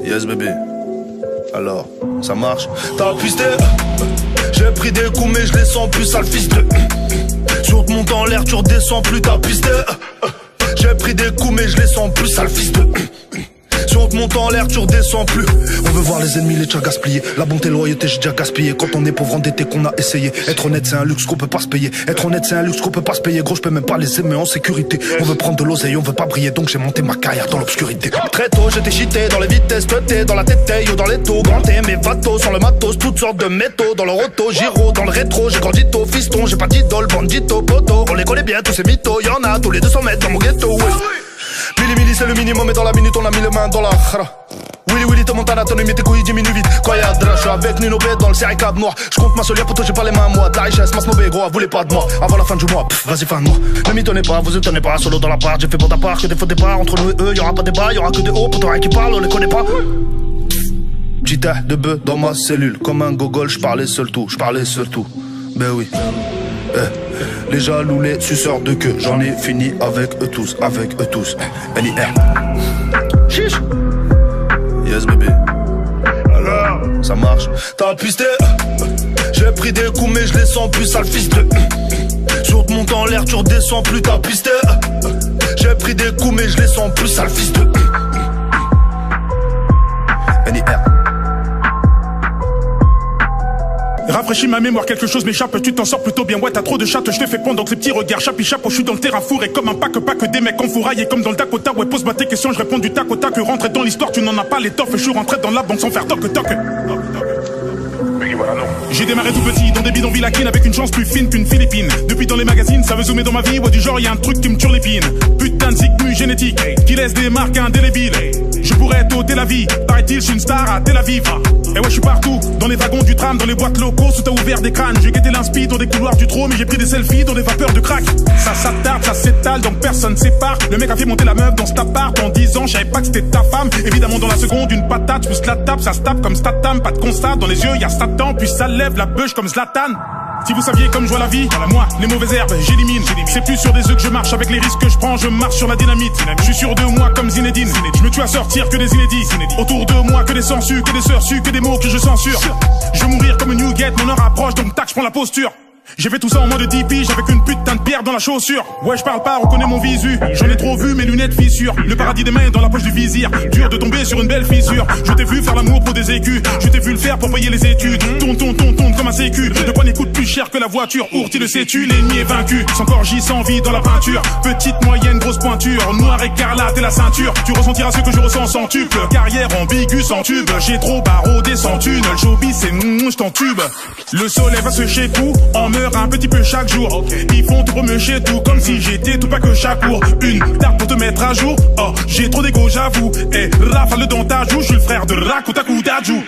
Yes bébé. Alors, ça marche. T'as pisté. J'ai pris des coups mais je les sens plus, sale fils de. Si on te monte en l'air tu redescends plus, t'as pisté. J'ai pris des coups mais je les sens plus, sale fils de. Si on te monte en l'air, tu redescends plus. On veut voir les ennemis, les tchas gaspillés. La bonté, loyauté, j'ai déjà gaspillé. Quand on est pauvre endetté, qu'on a essayé. Être honnête, c'est un luxe qu'on peut pas se payer. Être honnête, c'est un luxe qu'on peut pas se payer. Gros, je peux même pas les aimer en sécurité. On veut prendre de l'oseille, on veut pas briller. Donc j'ai monté ma carrière dans l'obscurité. Très tôt, j'étais cheaté dans les vitesses. Toi, t'es dans la tête, yo, dans les taux. Grand T, mes vatos, sans le matos. Toutes sortes de métaux. Dans le roto, giro, dans le rétro. J'ai grandi tôt, fiston. J'ai pas d'idole, bandito, poto. On les connaît bien, tous ces mythos. Y'en a tous les 200 mètres dans mon ghetto, ouais. Milli c'est le minimum et dans la minute on a mis les mains dans la khara. Willy te monte à l'anatomie, tes couilles diminuent vite. Quand y'a de je suis avec Nino B dans le série cab noir. Je compte ma solière poto, j'ai pas les mains à moi. De la richesse, masse mauvais gros, voulez pas de moi. Avant la fin du mois, vas-y fin de mois. Ne m'y tenez pas, vous étonnez pas, solo dans la part. J'ai fait pour ta part, que des faux départs. Entre nous et eux, y'aura pas de débat, y'aura que des hauts. Pour rien qui parle, on les connaît pas. Petit tas de bœuf dans ma cellule. Comme un gogol, j'parlais seul tout, Ben oui. Les jaloux, les suceurs de queue, j'en ai fini avec eux tous, NIR. Chiche. Yes bébé. Alors, ça marche. T'as pisté. J'ai pris des coups mais je les sens plus, sale fils de. Si on te monte en l'air, tu redescends plus, t'as pisté. J'ai pris des coups mais je les sens plus, sale fils de. NIR. Rafraîchis ma mémoire, quelque chose m'échappe, tu t'en sors plutôt bien. Ouais, t'as trop de chatte, je te fais prendre donc ces petits regards. Chapi chapeau, je suis dans le terrain fourré comme un pack des mecs en fourraille. Et comme dans le Dakota, ouais, pose-moi tes questions, je réponds du tac au tac. Rentrer dans l'histoire, tu n'en as pas l'étoffe. Je suis rentré dans la banque sans faire toc. J'ai démarré tout petit dans des bidonvilles à avec une chance plus fine qu'une Philippine. Depuis dans les magazines, ça veut zoomer dans ma vie. Ouais, du genre, y'a un truc qui me turlépine. Putain de zigmu génétique qui laisse des marques indélébiles. Je pourrais t'ôter la vie, paraît-il, je suis une star à Tel Aviv. Et ouais, je suis partout, dans les wagons du tram, dans les boîtes locaux, sous t'as ouvert des crânes. J'ai guetté l'inspi dans des couloirs du trône, mais j'ai pris des selfies dans des vapeurs de crack. Ça s'attarde, ça s'étale, donc personne sépare. Le mec a fait monter la meuf dans cet appart en 10 ans, je savais pas que c'était ta femme. Évidemment, dans la seconde, une patate, je pousse la tape, ça se tape comme Statam. Pas de constat, dans les yeux, y'a Satan, puis ça lève la bûche comme Zlatan. Si vous saviez comme je vois la vie, moi, les mauvaises herbes, j'élimine. C'est plus sur des œufs que je marche, avec les risques que je prends, je marche sur la dynamite. Je suis sûr de moi comme Zinedine. Je me tue à sortir que des inédits. Autour de moi que des sensus, que des sœurs su, que des mots que je censure. Je vais mourir comme une Newgate, mon heure approche, donc tac, je prends la posture. J'ai fait tout ça en mode DP, avec une putain de pierre dans la chaussure. Ouais, je parle pas, reconnais mon visu. J'en ai trop vu, mes lunettes fissures. Le paradis des mains est dans la poche du vizir. Dur de tomber sur une belle fissure. Je t'ai vu faire l'amour pour des écus. Je t'ai vu le faire pour payer les études. Tourne comme un sécu. De quoi coûte plus cher que la voiture. Ourti le sais-tu, l'ennemi est vaincu. Sans corgie, sans vie dans la peinture. Petite, moyenne, grosse pointure. Noir, écarlate et la ceinture. Tu ressentiras ce que je ressens sans tuple. Carrière ambiguë sans tube. J'ai trop baraudé sans thune. Le showbiz c'est je t'entube. Le soleil va se chez coup. En meurt un petit peu chaque jour. Ils font tout pour me chier tout. Comme si j'étais tout pas que chaque cours. Une tarte pour te mettre à jour. Oh, j'ai trop d'égo, j'avoue. Et rafale dans ta joue. Je suis le frère de Rakutaku Daju.